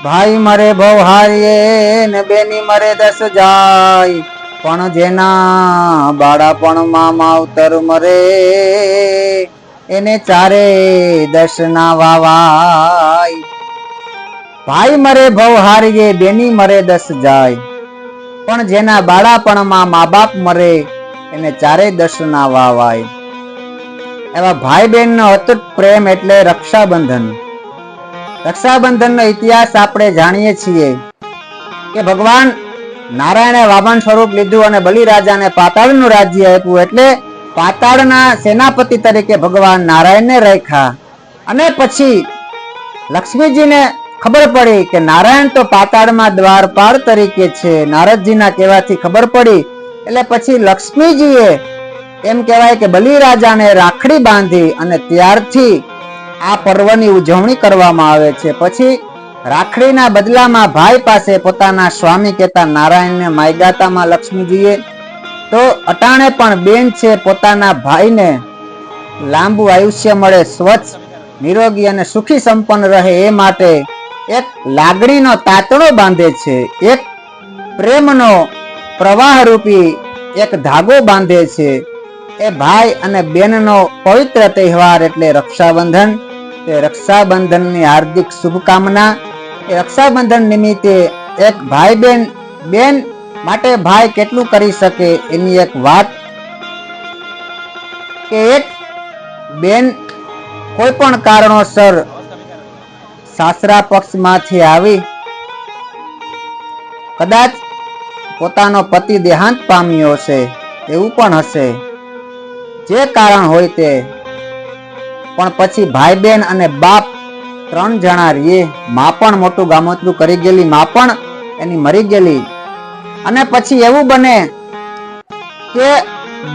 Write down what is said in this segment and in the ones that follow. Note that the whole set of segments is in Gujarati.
ભાઈ મરે ભવ હારીએ ને બેની મરે દસ જાય, પણ જેના બાળપણમાં માવતર મરે એને ચારે દસ ના વાવાય. ભાઈ મરે ભવ હારીએ બેની મરે દસ જાય, પણ જેના બાળપણમાં મા બાપ મરે એને ચારે દસ ના વાવાય. એવા ભાઈ બહેન નો અતૂટ પ્રેમ એટલે રક્ષાબંધન. રક્ષાબંધન નો ઇતિહાસ આપણે જાણીએ છીએ કે ભગવાન નારાયણે વામન સ્વરૂપ લીધું અને બલિરાજાને પાતાળનું રાજ્ય આપ્યું, એટલે પાતાળના સેનાપતિ તરીકે ભગવાન નારાયણને રાખ્યા. અને પછી લક્ષ્મીજીને ખબર પડી કે નારાયણ તો પાતાળમાં દ્વારપાળ તરીકે છે, નારદજીના કહેવાથી ખબર પડી. એટલે પછી લક્ષ્મીજીએ એમ કહેવાય કે બલિરાજાને રાખડી બાંધી અને ત્યારથી આ પર્વની ઉજવણી કરવામાં આવે છે. પછી રાખડીના બદલામાં ભાઈ પાસે પોતાના સ્વામી કહેતા નારાયણને માગ્યાતામાં લક્ષ્મીજીએ, તો અટાણે પણ બેન છે પોતાના ભાઈને લાંબુ આયુષ્ય મળે, સ્વચ્છ નિરોગી અને સુખી સંપન્ન રહે એ માટે એક લાગણીનો તાતણો બાંધે છે, એક પ્રેમનો પ્રવાહ રૂપી એક ધાગો બાંધે છે. એ ભાઈ અને બેનનો પવિત્ર તહેવાર એટલે રક્ષાબંધન. તે રક્ષાબંધનની હાર્દિક શુભકામના. એ રક્ષાબંધન નિમિત્તે એક ભાઈ બેન માટે ભાઈ કેટલું કરી શકે એની એક વાત કે એક બેન કોઈ પણ કારણોસર સાસરા પક્ષમાંથી આવી કદાચ પોતાનો પતિ દેહાંત પામ્યો હશે, એવું પણ હશે, જે કારણ હોય તે, પણ પછી ભાઈ બેન અને બાપ ત્રણ જણા રહીએ. માં પણ મોટું ગામોતરું કરી ગયેલી, માં પણ એની મરી ગયેલી. અને પછી એવું બને કે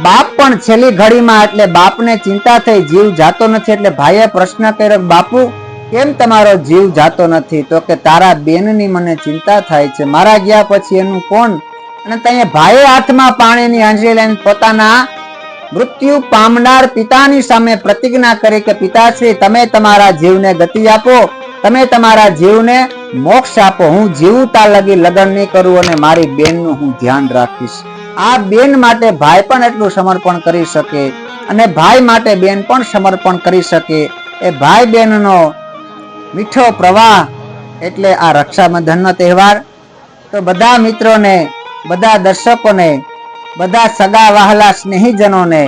બાપ પણ છેલ્લી ઘડીમાં, એટલે બાપને ચિંતા થઈ, જીવ જાતો નથી. એટલે ભાઈએ પ્રશ્ન કર્યો, બાપુ કેમ તમારો જીવ જાતો નથી? તો કે તારા બેનની મને ચિંતા થાય છે, મારા ગયા પછી એનું કોણ? અને ત્યાં ભાઈએ હાથમાં પાણીની હાંજરી લઈને પોતાના મૃત્યુ પામનાર પિતાની સામે પ્રતિજ્ઞા કરી કે પિતાશ્રી, તમે તમારા જીવને ગતિ આપો, તમે તમારા જીવને મોક્ષ આપો, હું જીવતા લગી લગ્ન નહીં કરું અને મારી બેનનું હું ધ્યાન રાખીશ. આ બેન માટે ભાઈ પણ એટલું સમર્પણ કરી શકે અને ભાઈ માટે બેન પણ સમર્પણ કરી શકે. એ ભાઈ બેનનો મીઠો પ્રવાહ એટલે આ રક્ષાબંધનનો તહેવાર. તો બધા મિત્રોને, બધા દર્શકોને, બધા સગા વહાલા સ્નેહીજનોને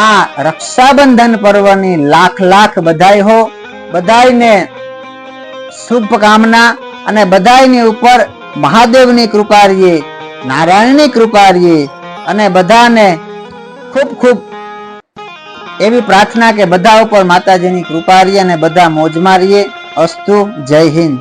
આ રક્ષાબંધન પર્વની લાખ લાખ બધાઈ હો. બધાઈને શુભકામના અને બધાઈની ઉપર મહાદેવની કૃપા રહીએ, નારાયણની કૃપા રહીએ અને બધાને ખૂબ ખૂબ એવી પ્રાર્થના કે બધા ઉપર માતાજીની કૃપા રહીએ અને બધા મોજમાં રહીએ. અસ્તુ. જય હિન્દ.